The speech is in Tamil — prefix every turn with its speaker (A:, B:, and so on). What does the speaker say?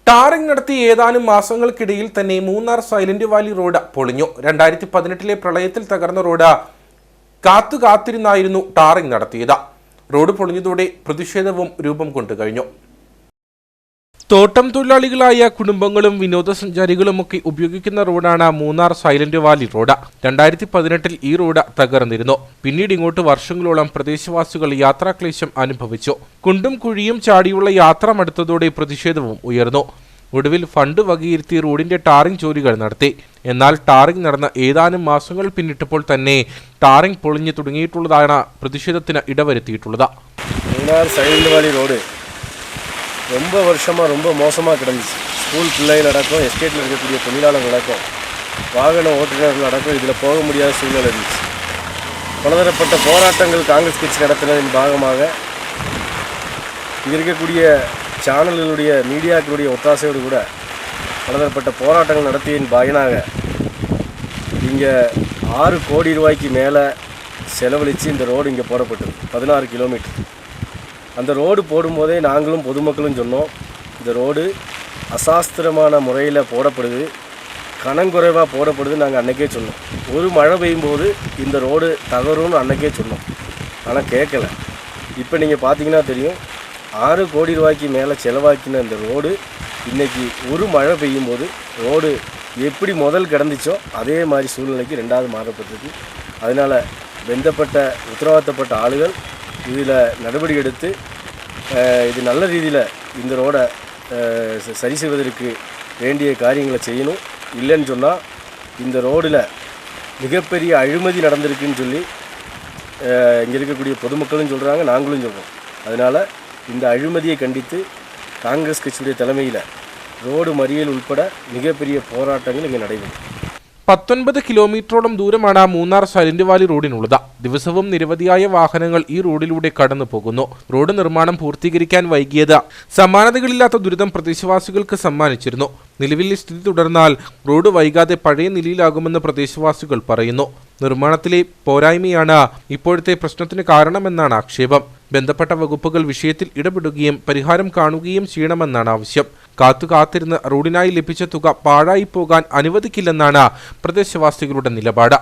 A: ടാറിംഗ് നടത്തി ഏതാനും മാസങ്ങൾക്കിടയിൽ തന്നെ മൂന്നാർ സൈലന്റ് വാലി റോഡ് പൊളിഞ്ഞു. 2018 പ്രളയത്തിൽ തകർന്ന റോഡ് കാത്തിരുന്നായിരുന്നു ടാറിംഗ് നടത്തിയത്. റോഡ് പൊളിഞ്ഞതോടെ പ്രതിഷേധവും രൂപം കൊണ്ടു കഴിഞ്ഞു. തോട്ടം തൊഴിലാളികളായ കുടുംബങ്ങളും വിനോദസഞ്ചാരികളുമൊക്കെ ഉപയോഗിക്കുന്ന റോഡാണ് മൂന്നാർ സൈലന്റ് വാലി റോഡ്. 2018 ഈ റോഡ് തകർന്നിരുന്നു. പിന്നീട് ഇങ്ങോട്ട് വർഷങ്ങളോളം പ്രദേശവാസികൾ യാത്രാക്ലേശം അനുഭവിച്ചു. കുണ്ടും കുഴിയും ചാടിയുള്ള യാത്ര മടുത്തതോടെ പ്രതിഷേധവും ഉയർന്നു. ഒടുവിൽ ഫണ്ട് വകയിരുത്തി റോഡിന്റെ ടാറിംഗ് ജോലികൾ നടത്തി. എന്നാൽ ടാറിംഗ് നടന്ന ഏതാനും മാസങ്ങൾ പിന്നിട്ടപ്പോൾ തന്നെ ടാറിംഗ് പൊളിഞ്ഞു തുടങ്ങിയിട്ടുള്ളതാണ് പ്രതിഷേധത്തിന് ഇടവരുത്തിയിട്ടുള്ളത്.
B: மூணார் சைலண்ட் வாலி ரோடு ரொம்ப வருஷமாக ரொம்ப மோசமாக கிடந்துச்சு. ஸ்கூல் பிள்ளைகள் அடக்கம், எஸ்டேட்டில் இருக்கக்கூடிய தொழிலாளர்கள் அடக்கம், வாகன ஓட்டுநர்கள் அடக்கம் இதில் போக முடியாத சூழ்நிலை இருந்துச்சு. பலதரப்பட்ட போராட்டங்கள் காங்கிரஸ் கட்சி நடத்தினதின் பாகமாக இங்கே இருக்கக்கூடிய சேனல்களுடைய மீடியாக்களுடைய ஒத்தாசையோடு கூட பலதரப்பட்ட போராட்டங்கள் நடத்தியதின் பயனாக இங்கே 6 கோடி ரூபாய்க்கு மேலே செலவழித்து இந்த ரோடு இங்கே போடப்பட்டது. 16 கிலோமீட்டர். அந்த ரோடு போடும்போதே நாங்களும் பொதுமக்களும் சொன்னோம், இந்த ரோடு அசாஸ்திரமான முறையில் போடப்படுது, கணங்குறைவாக போடப்படுது. நாங்கள் அன்றைக்கே சொன்னோம். ஒரு மழை பெய்யும்போது இந்த ரோடு தகரும்னு அன்றைக்கே சொன்னோம். ஆனால் கேட்கல. இப்போ நீங்கள் பார்த்தீங்கன்னா தெரியும், 6 கோடி ரூபாய்க்கு மேலே செலவாக்கின இந்த ரோடு இன்றைக்கி ஒரு மழை பெய்யும்போது ரோடு எப்படி முதல் கிடந்துச்சோ அதே மாதிரி சூழ்நிலைக்கு 2வது மாறப்பட்டிருக்கு. அதனால் உத்தரவாதப்பட்ட ஆளுகள் இதில் நடவடிக்கை எடுத்து இது நல்ல ரீதியில் இந்த ரோடை சரி செய்வதற்கு வேண்டிய காரியங்களை செய்யணும். இல்லைன்னு சொன்னால் இந்த ரோடில் மிகப்பெரிய அழிமதி நடந்திருக்குன்னு சொல்லி இங்கே இருக்கக்கூடிய பொதுமக்களும் சொல்கிறாங்க, நாங்களும் சொல்கிறோம். அதனால் இந்த அழிமதியை கண்டித்து காங்கிரஸ் கட்சியுடைய தலைமையில் ரோடு மறியல் உட்பட மிகப்பெரிய போராட்டங்கள் இங்கே நடைபெறும்.
A: 19 കിലോമീറ്ററോളം ദൂരമാണ് മൂന്നാർ സൈലന്റ് വാലി റോഡിനുള്ളത്. ദിവസവും നിരവധിയായ വാഹനങ്ങൾ ഈ റോഡിലൂടെ കടന്നു പോകുന്നു. റോഡ് നിർമ്മാണം പൂർത്തീകരിക്കാൻ വൈകിയത് സമാനതകളില്ലാത്ത ദുരിതം പ്രദേശവാസികൾക്ക് സമ്മാനിച്ചിരുന്നു. നിലവിലെ സ്ഥിതി തുടർന്നാൽ റോഡ് വൈകാതെ പഴയ നിലയിലാകുമെന്ന് പ്രദേശവാസികൾ പറയുന്നു. നിർമ്മാണത്തിലെ പോരായ്മയാണ് ഇപ്പോഴത്തെ പ്രശ്നത്തിന് കാരണമെന്നാണ് ആക്ഷേപം. ബന്ധപ്പെട്ട വകുപ്പുകൾ വിഷയത്തിൽ ഇടപെടുകയും പരിഹാരം കാണുകയും ചെയ്യണമെന്നാണ് ആവശ്യം. കാത്തിരുന്ന് റോഡിനായി ലഭിച്ച തുക പാഴായി പോകാൻ അനുവദിക്കില്ലെന്നാണ് പ്രദേശവാസികളുടെ നിലപാട്.